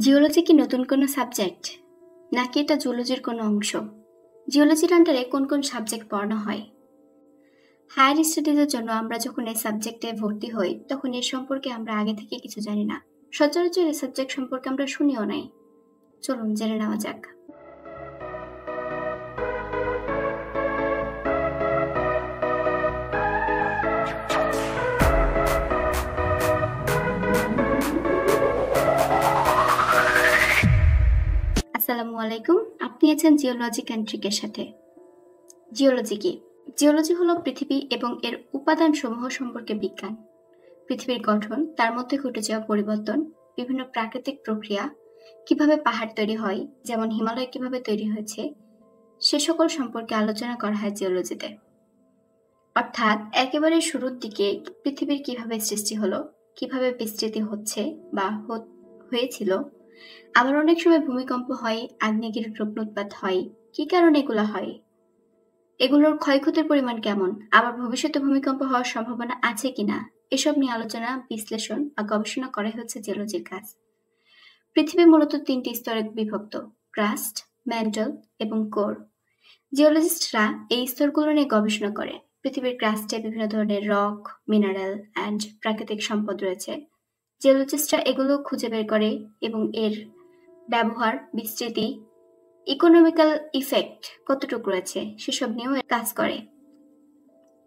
Geology কি নতুন কোনো সাবজেক্ট, নাকি এটা জুলজির কোনো অংশ? জিওলজির আন্ডারে কোন কোন সাবজেক্ট পড়ানো হয়? হায়ার স্টাডিজের জন্য আমরা যখন এই সাবজেক্টে ভর্তি হই তখন এর সম্পর্কে আমরা আগে থেকে কিছু জানি না। সচরাচর এই সাবজেক্ট সম্পর্কে আমরা শুনিও নাই। চলুন জেনে নেওয়া যাক। আসসালামু আলাইকুম, আপনি আছেন জিওলজি ক্যান্ট্রিকের সাথে। জিওলজি কি? জিওলজি হলো পৃথিবী এবং এর উপাদান সমূহ সম্পর্কে বিজ্ঞান। পৃথিবীর গঠন, তার মধ্যে ঘটে যাওয়া পরিবর্তন, বিভিন্ন প্রাকৃতিক প্রক্রিয়া, কিভাবে পাহাড় তৈরি হয়, যেমন হিমালয় কিভাবে তৈরি হয়েছে, সে সকল সম্পর্কে আলোচনা করা হয় জিওলজিতে। অর্থাৎ একেবারে শুরুর দিকে পৃথিবীর কিভাবে সৃষ্টি হলো, কিভাবে বিস্তৃতি হচ্ছে বা হয়েছিল, আবার অনেক সময় ভূমিকম্প হয়, আগ্নেয়গিরির প্রত্নপাত হয়, কি কারণে এগুলো হয়, এগুলোর ক্ষয়ক্ষতির পরিমাণ কেমন, আবার ভবিষ্যতে ভূমিকম্প হওয়ার সম্ভাবনা আছে কিনা, এসব নিয়ে আলোচনা, বিশ্লেষণ বা গবেষণা করাই হচ্ছে জিওলজির কাজ। পৃথিবী মূলত 3টি স্তরে বিভক্ত: ক্রাস্ট, ম্যান্টল এবং কোর। জিওলজিস্টরা এই স্তরগুলো নিয়ে গবেষণা করে। পৃথিবীর ক্রাস্টে বিভিন্ন ধরনের রক, মিনারেল অ্যান্ড প্রাকৃতিক সম্পদ রয়েছে। জিওলজিস্টরা এগুলো খুঁজে বের করে এবং এর ব্যবহার, বিস্তৃতি, ইকোনমিক্যাল ইফেক্ট কতটুকু রয়েছে সেসব নিয়েও কাজ করে।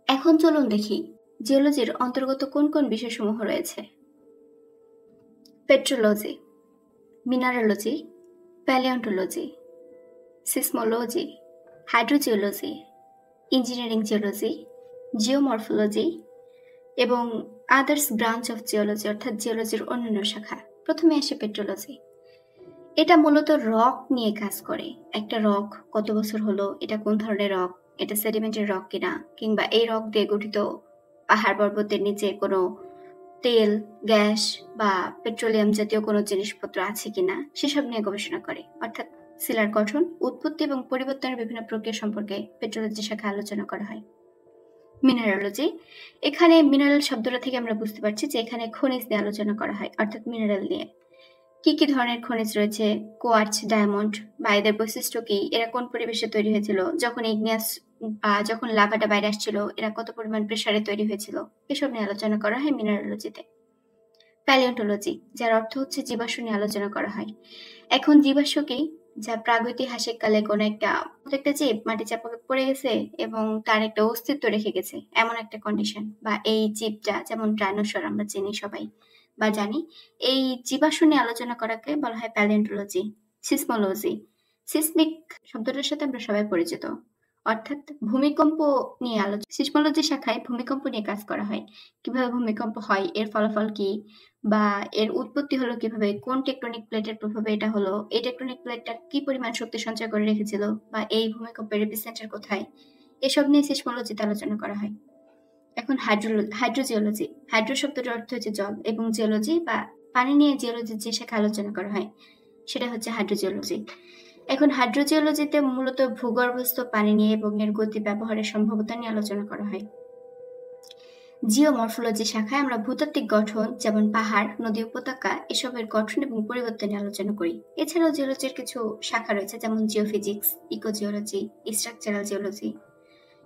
এখন চলুন দেখি জিওলজির অন্তর্গত কোন কোন বিষয়সমূহ রয়েছে। Petrology, mineralogy, palaeontology, seismology, hydrogeology, engineering geology, geomorphology এবং আদার্স ব্রাঞ্চ অফ জিওলজি, অর্থাৎ জিওলজির অন্যান্য শাখা। প্রথমে আসে পেট্রোলজি। এটা মূলত রক নিয়ে কাজ করে। একটা রক কত বছর হলো, এটা কোন ধরনের রক, এটা সেডিমেন্টের রক কিনা, কিংবা এই রক দিয়ে গঠিত পাহাড় পর্বতের নিচে কোনো তেল, গ্যাস বা পেট্রোলিয়াম জাতীয় কোনো জিনিসপত্র আছে কিনা সেসব নিয়ে গবেষণা করে। অর্থাৎ শিলার গঠন, উৎপত্তি এবং পরিবর্তনের বিভিন্ন প্রক্রিয়া সম্পর্কে পেট্রোলজি শাখায় আলোচনা করা হয়। মিনারোলজি, এখানে মিনারেল শব্দটা থেকে আমরা বুঝতে পারছি যে এখানে খনিজ নিয়ে আলোচনা করা হয়, অর্থাৎ মিনারেল নিয়ে কি কি ধরনের খনিজ রয়েছে, কোয়ার্টজ, ডায়মন্ড বা এদের বৈশিষ্ট্য কি, এরা কোন পরিবেশে তৈরি হয়েছিল, যখন ইগনিয়াস বা যখন লাভাটা বাইরে আসছিল এরা কত পরিমাণ প্রেসারে তৈরি হয়েছিল, এসব নিয়ে আলোচনা করা হয় মিনারোলজিতে। প্যালিওন্টোলজি, যার অর্থ হচ্ছে জীবাশ্ম নিয়ে আলোচনা করা হয়। এখন জীবাশ্ম কি? যা প্রাগৈতিহাসিক কালে কোনো একটা জীব মাটি চাপা পড়ে গেছে এবং তার একটা অস্তিত্ব রেখে গেছে, এমন একটা কন্ডিশন, বা এই জীবটা যেমন ডাইনোসর আমরা চিনি সবাই বা জানি, এই জীবাশ্ম নিয়ে আলোচনা করাকে বলা হয় প্যালিওন্টোলজি। সিসমোলজি, সিসমিক শব্দটার সাথে আমরা সবাই পরিচিত, অর্থাৎ ভূমিকম্প নিয়ে আলোচনা। সিসমোলজি শাখায় ভূমিকম্প নিয়ে কাজ করা হয়। কিভাবে ভূমিকম্প হয়, এর ফলাফল কি, বা এর উৎপত্তি হলো কিভাবে, কোন টেকটনিক প্লেটের প্রভাবে এটা হলো, এই টেকটনিক প্লেটটা কি পরিমাণ শক্তি সঞ্চয় করে রেখেছিল, বা এই ভূমিকম্পের এপিসেন্টার কোথায়, এসব নিয়ে সিসমোলজিতে আলোচনা করা হয়। এখন হাইড্রোজিওলজি। হাইড্রো শব্দটার অর্থ হচ্ছে জল, এবং জিওলজি বা পানি নিয়ে জিওলজির যে শাখা আলোচনা করা হয় সেটা হচ্ছে হাইড্রোজিওলজি। এখন হাইড্রোজিওলজিতে মূলত ভূগর্ভস্থ পানি নিয়ে এবং এর গতি, ব্যবহারের সম্ভাব্যতা নিয়ে আলোচনা করা হয়। জিওমরফোলজি শাখায় আমরা ভূতাত্ত্বিক গঠন, যেমন পাহাড়, নদী, উপত্যকা, এসবের গঠন এবং পরিবর্তন নিয়ে আলোচনা করি। এছাড়াও জিওলজির কিছু শাখা রয়েছে, যেমন জিওফিজিক্স, ইকোজিওলজি, স্ট্রাকচারাল জিওলজি।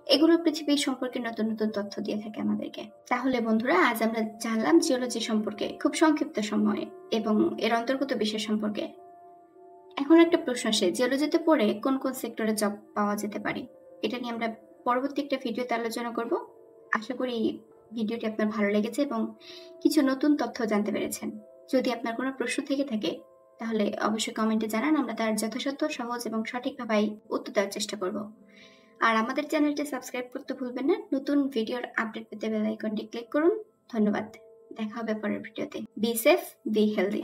এগুলো পৃথিবী সম্পর্কে নতুন নতুন তথ্য দিয়ে থাকে আমাদেরকে। তাহলে বন্ধুরা, আজ আমরা জানলাম জিওলজি সম্পর্কে খুব সংক্ষিপ্ত সময়ে এবং এর অন্তর্গত বিষয় সম্পর্কে। এখন একটা প্রশ্ন আসে, জিওলজিতে পড়ে কোন কোন সেক্টরে জব পাওয়া যেতে পারে? এটা নিয়ে আমরা পরবর্তী একটা ভিডিওতে আলোচনা করব। আশা করি ভিডিওটি আপনার ভালো লেগেছে এবং কিছু নতুন তথ্য জানতে পেরেছেন। যদি আপনার কোনো প্রশ্ন থেকে থাকে তাহলে অবশ্যই কমেন্টে জানান, আমরা তার যথাযথ, সহজ এবং সঠিকভাবে উত্তর দেওয়ার চেষ্টা করব। আর আমাদের চ্যানেলটি সাবস্ক্রাইব করতে ভুলবেন না। নতুন ভিডিওর আপডেট পেতে বেল আইকনটি ক্লিক করুন। ধন্যবাদ, দেখা হবে পরের ভিডিওতে। Be safe, be healthy.